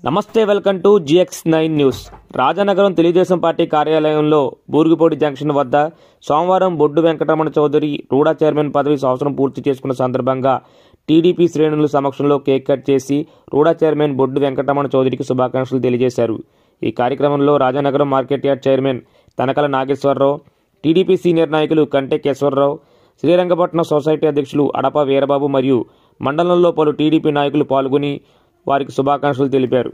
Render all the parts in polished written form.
నమస్తే, welcome to GX9 news. Rajanagaram Telugu Desam party కార్యాలయంలో Burugupudi junction వద్ద సోమవారం బొడ్డు వెంకటరమణ చౌదరి రూడా చైర్మన్ పదవి సంవత్సరం పూర్తి చేసుకున్న సందర్భంగా టీడీపీ శ్రేణుల సమక్షంలో కేక్ కట్ చేసి రూడా చైర్మన్ బొడ్డు వెంకటరమణ చౌదరికి శుభాకాంక్షలు తెలియజేశారు. ఈ కార్యక్రమంలో Rajanagaram market yard chairman Tanakala Nageswararao, TDP senior నాయకులు కంటే కేశవరరావు, శ్రీరంగపట్నం సొసైటీ అధ్యక్షులు అడప వీరబాబు మరియు మండలంలో పలు టీడీపీ నాయకులు పాల్గొని వారికి శుభాకాంక్షలు తెలిపారు.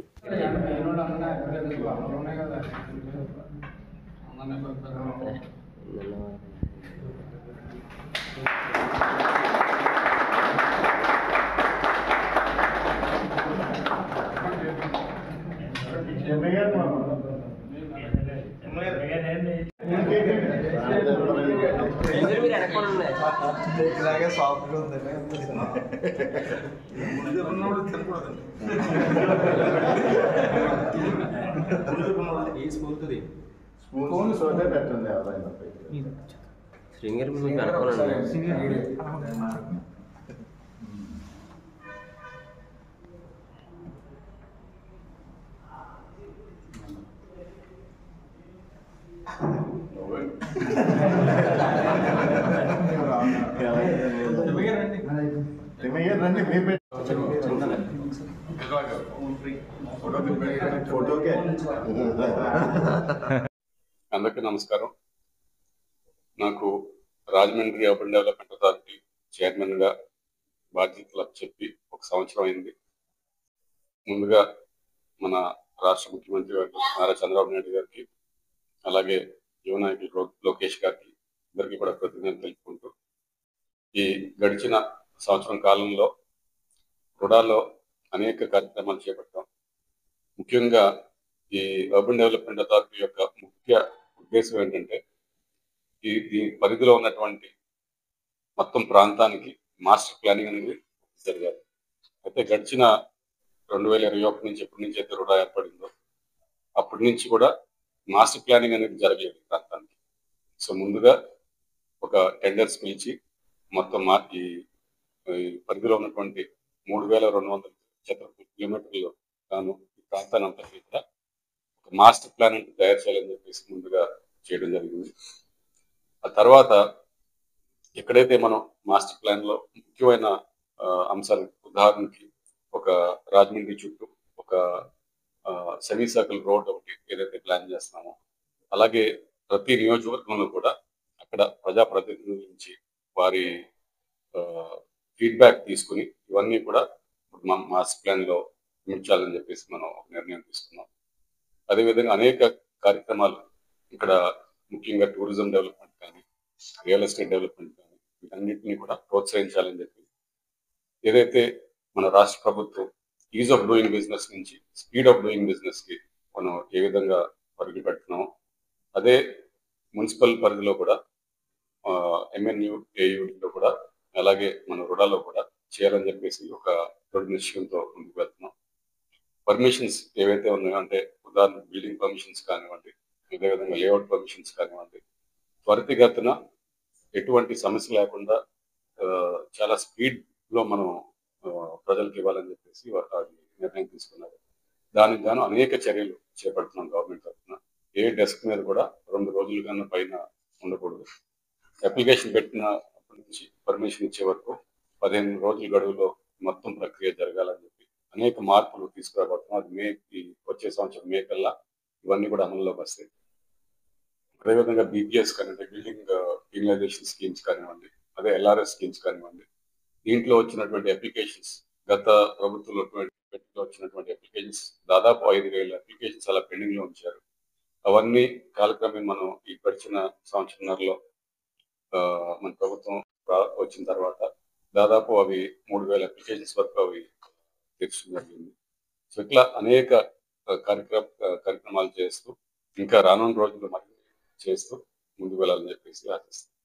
అందరికీ నమస్కారం. నాకు Rajahmundry urban development authority chairman గా బాధ్యతలు చెప్పి ఒక సంవత్సరం అయింది. ముందుగా మన రాష్ట్ర ముఖ్యమంత్రి గారు నారా చంద్రబాబు నాయుడు గారికి, అలాగే యువ నాయకులు లోకేష్ గారికి ఇద్దరికి కూడా కృతజ్ఞతలు తెలుపుకుంటూ, ఈ గడిచిన సంవత్సరం కాలంలో రుడాలో అనేక కార్యక్రమాలు చేపట్టాం. ముఖ్యంగా ఈ అర్బన్ డెవలప్మెంట్ అథారిటీ యొక్క ముఖ్య ఉద్దేశం ఏంటంటే, ఈ పరిధిలో ఉన్నటువంటి మొత్తం ప్రాంతానికి మాస్టర్ ప్లానింగ్ అనేది జరిగారు. అయితే గడిచిన 2021 నుంచి ఎప్పటి నుంచి అయితే రుడా ఏర్పడిందో అప్పటి నుంచి కూడా మాస్టర్ ప్లానింగ్ అనేది జరగలేదు ప్రాంతానికి. సో ముందుగా ఒక టెండర్స్ పిలిచి మొత్తం ఈ పరిధిలో ఉన్నటువంటి 3200 చదరపు కిలోమీటర్లు గాను ఈ ప్రాంతాన్ని అంతటికీ కూడా ఒక మాస్టర్ ప్లాన్ అంటే తయారు చేయాలని చెప్పేసి ముందుగా చేయడం జరిగింది. ఆ తర్వాత ఎక్కడైతే మనం మాస్టర్ ప్లాన్ లో ముఖ్యమైన అంశాలు, ఉదాహరణకి ఒక రాజమండ్రి చుట్టూ ఒక సెమీ సర్కిల్ రోడ్ ఒకటి ఏదైతే ప్లాన్ చేస్తున్నామో, అలాగే ప్రతి నియోజకవర్గంలో కూడా అక్కడ ప్రజాప్రతినిధుల నుంచి వారి ఫీడ్బ్యాక్ తీసుకుని ఇవన్నీ కూడా మాస్టర్ ప్లాన్ లో ఉంచాలని చెప్పేసి మనం ఒక నిర్ణయం తీసుకున్నాం. అదేవిధంగా అనేక కార్యక్రమాలు ఇక్కడ ముఖ్యంగా టూరిజం డెవలప్మెంట్ కానీ, రియల్ ఎస్టేట్ డెవలప్మెంట్ కానీ, వీటన్నిటిని కూడా ప్రోత్సహించాలని చెప్పి ఏదైతే మన రాష్ట్ర ప్రభుత్వం ఈజ్ ఆఫ్ డూయింగ్ బిజినెస్ నుంచి స్పీడ్ ఆఫ్ డూయింగ్ బిజినెస్ కి మనం ఏ విధంగా పరుగులు పెడుతున్నామో, అదే మున్సిపల్ పరిధిలో కూడా MNU AUలో కూడా, అలాగే మన రుడాలో కూడా చేయాలని చెప్పేసి ఒక దృఢ నిశ్చయంతో ముందుకు వెళ్తున్నాం. పర్మిషన్స్ ఏవైతే ఉన్నాయో, అంటే ఉదాహరణ బిల్డింగ్ పర్మిషన్స్ కానివ్వండి, అదేవిధంగా లేఅవుట్ పర్మిషన్స్ కానివ్వండి, త్వరితగతిన ఎటువంటి సమస్య లేకుండా చాలా స్పీడ్ లో మనం ప్రజలకు ఇవ్వాలని చెప్పేసి అది నిర్ణయం తీసుకున్నారు. దానికి గాను అనేక చర్యలు చేపడుతున్నాం గవర్నమెంట్ తరఫున. ఏ డెస్క్ మీద కూడా 2 రోజుల కన్నా పైన ఉండకూడదు. అప్లికేషన్ పెట్టినప్పటి నుంచి పర్మిషన్ ఇచ్చే వరకు 15 రోజుల గడువులో మొత్తం ప్రక్రియ జరగాలని చెప్పి అనేక మార్పులు తీసుకురాబోతున్నాం. అది వచ్చే సంవత్సరం మే కల్లా ఇవన్నీ కూడా అమల్లోకి వస్తాయి. అదేవిధంగా BPS కానివ్వండి, బిల్డింగ్ పీనలైజేషన్ స్కీమ్స్ కానివ్వండి, అదే LRS స్కీమ్స్ కానివ్వండి, దీంట్లో వచ్చినటువంటి అప్లికేషన్స్, గత ప్రభుత్వంలో వచ్చినటువంటి అప్లికేషన్స్ దాదాపు 5,000 అప్లికేషన్స్ అలా పెండింగ్ లో ఉంచారు. అవన్నీ కాలక్రమేణా మనం ఈ గడిచిన సంవత్సరంలో మన ప్రభుత్వం వచ్చిన తర్వాత దాదాపు అవి 3,000 అప్లికేషన్స్ వరకు అవి తీర్చడం జరిగింది. సో ఇట్లా అనేక కార్యక్రమాలు చేస్తూ ఇంకా రానున్న రోజుల్లో మరి చేస్తూ ముందుకు వెళ్ళాలని చెప్పేసి ఆశిస్తున్నాం.